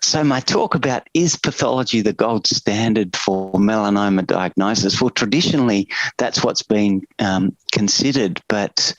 So my talk about is pathology the gold standard for melanoma diagnosis? Well, traditionally, that's what's been considered, but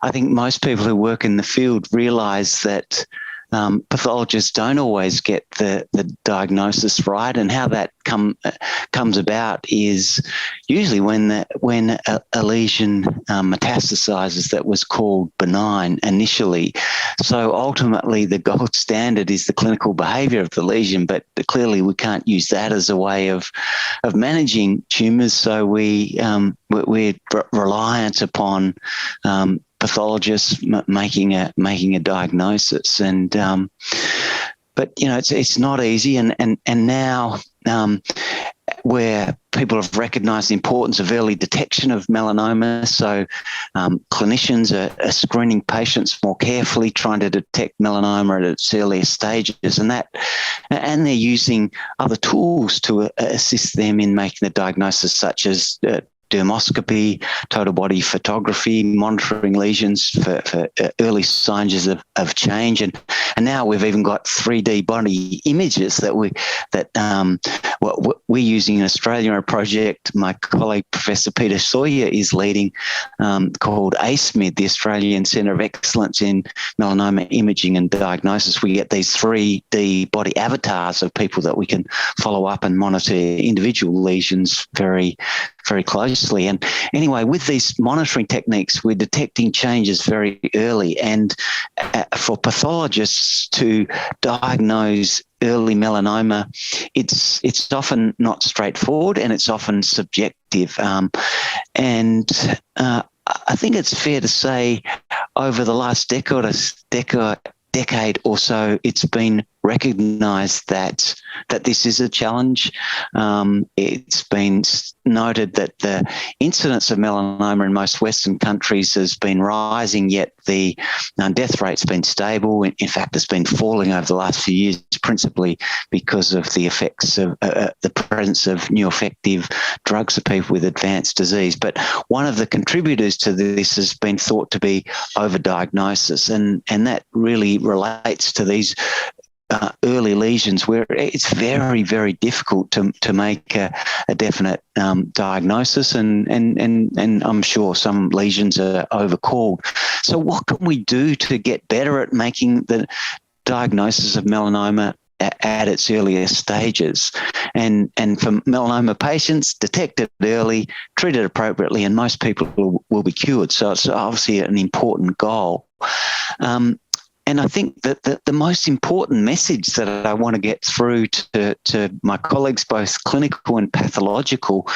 I think most people who work in the field realise that pathologists don't always get the diagnosis right, and how that comes about is usually when a lesion metastasizes that was called benign initially. So ultimately, the gold standard is the clinical behaviour of the lesion, but clearly we can't use that as a way of managing tumours. So we're reliant upon pathologists making a diagnosis, and but it's not easy, and now where people have recognised the importance of early detection of melanoma, so clinicians are screening patients more carefully, trying to detect melanoma at its earliest stages, and they're using other tools to assist them in making the diagnosis, such as dermoscopy, total body photography, monitoring lesions for early signs of change, and now we've even got 3D body images that what we're using in Australia in a project my colleague Professor Peter Scolyer is leading, called ACEMID, the Australian Centre of Excellence in Melanoma Imaging and Diagnosis. We get these 3D body avatars of people that we can follow up and monitor individual lesions very, very closely. And anyway, with these monitoring techniques, we're detecting changes very early. And for pathologists to diagnose early melanoma, it's often not straightforward, and it's often subjective. And I think it's fair to say over the last decade or so, it's been recognised that this is a challenge. It's been noted that the incidence of melanoma in most Western countries has been rising, yet the death rate's been stable. In fact, it's been falling over the last few years, principally because of the effects of the presence of new effective drugs for people with advanced disease. But one of the contributors to this has been thought to be overdiagnosis, and that really relates to these early lesions where it's very, very difficult to make a definite diagnosis, and I'm sure some lesions are overcalled. So what can we do to get better at making the diagnosis of melanoma at its earliest stages? And for melanoma patients, detect it early, treat it appropriately, and most people will be cured. So it's obviously an important goal. And I think that the most important message that I want to get through to my colleagues, both clinical and pathological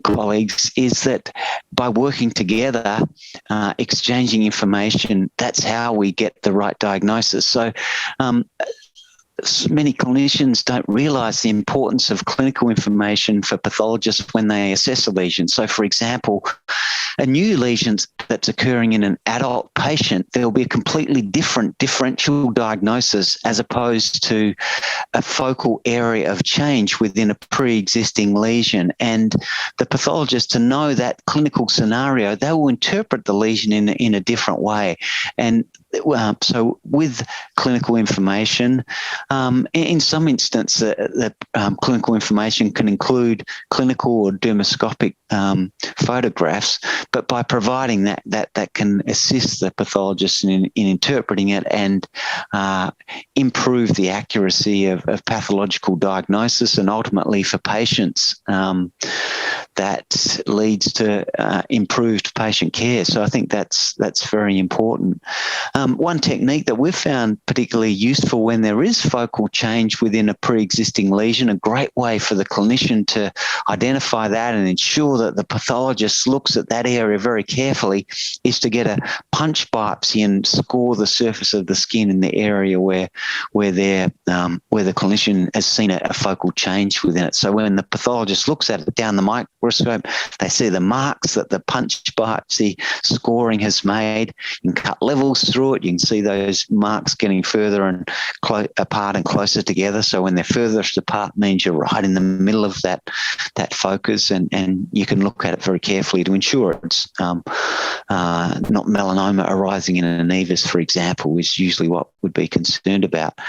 colleagues, is that by working together, exchanging information, that's how we get the right diagnosis. So many clinicians don't realise the importance of clinical information for pathologists when they assess a lesion. So, for example, a new lesion that's occurring in an adult patient, there will be a completely different differential diagnosis as opposed to a focal area of change within a pre-existing lesion. And the pathologist, to know that clinical scenario, they will interpret the lesion in a different way. And so with clinical information, in some instances, the clinical information can include clinical or dermoscopic photographs, but by providing that can assist the pathologist in interpreting it and improve the accuracy of pathological diagnosis, and ultimately for patients, that leads to improved patient care. So I think that's very important. One technique that we've found particularly useful when there is focal change within a pre-existing lesion, a great way for the clinician to identify that and ensure that the pathologist looks at that area very carefully, is to get a punch biopsy and score the surface of the skin in the area where the clinician has seen a focal change within it. So when the pathologist looks at it down the microscope, they see the marks that the punch biopsy scoring has made. You can cut levels through it. You can see those marks getting getting further and apart and closer together. So when they're furthest apart means you're right in the middle of that focus, and you can look at it very carefully to ensure it's not melanoma arising in a nevus, for example, is usually what would be concerned about.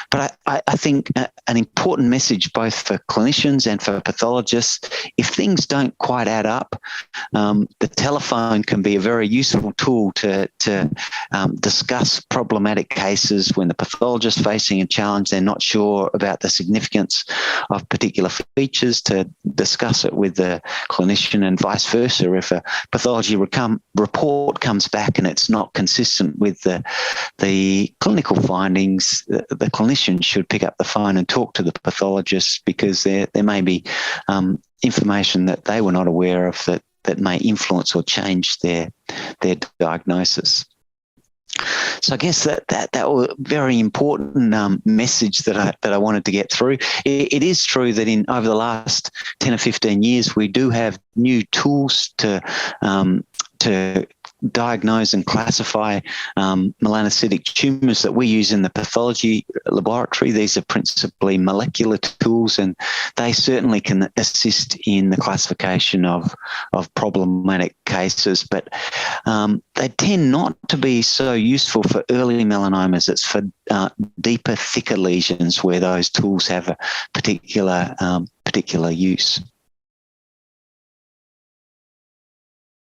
But I think an important message both for clinicians and for pathologists, if things don't quite add up, the telephone can be a very useful tool to discuss problematic cases when the pathologist is facing a challenge. They're not sure about the significance of particular features, to discuss it with the clinician, and vice versa. If a pathology report comes back and it's not consistent with the clinical findings, the clinician should pick up the phone and talk to the pathologist, because there may be information that they were not aware of that may influence or change their diagnosis. So I guess that was a very important message that I wanted to get through. It is true that over the last 10 or 15 years, we do have new tools to diagnose and classify melanocytic tumours that we use in the pathology laboratory. These are principally molecular tools, and they certainly can assist in the classification of problematic cases, but they tend not to be so useful for early melanomas. It's for deeper, thicker lesions where those tools have a particular use.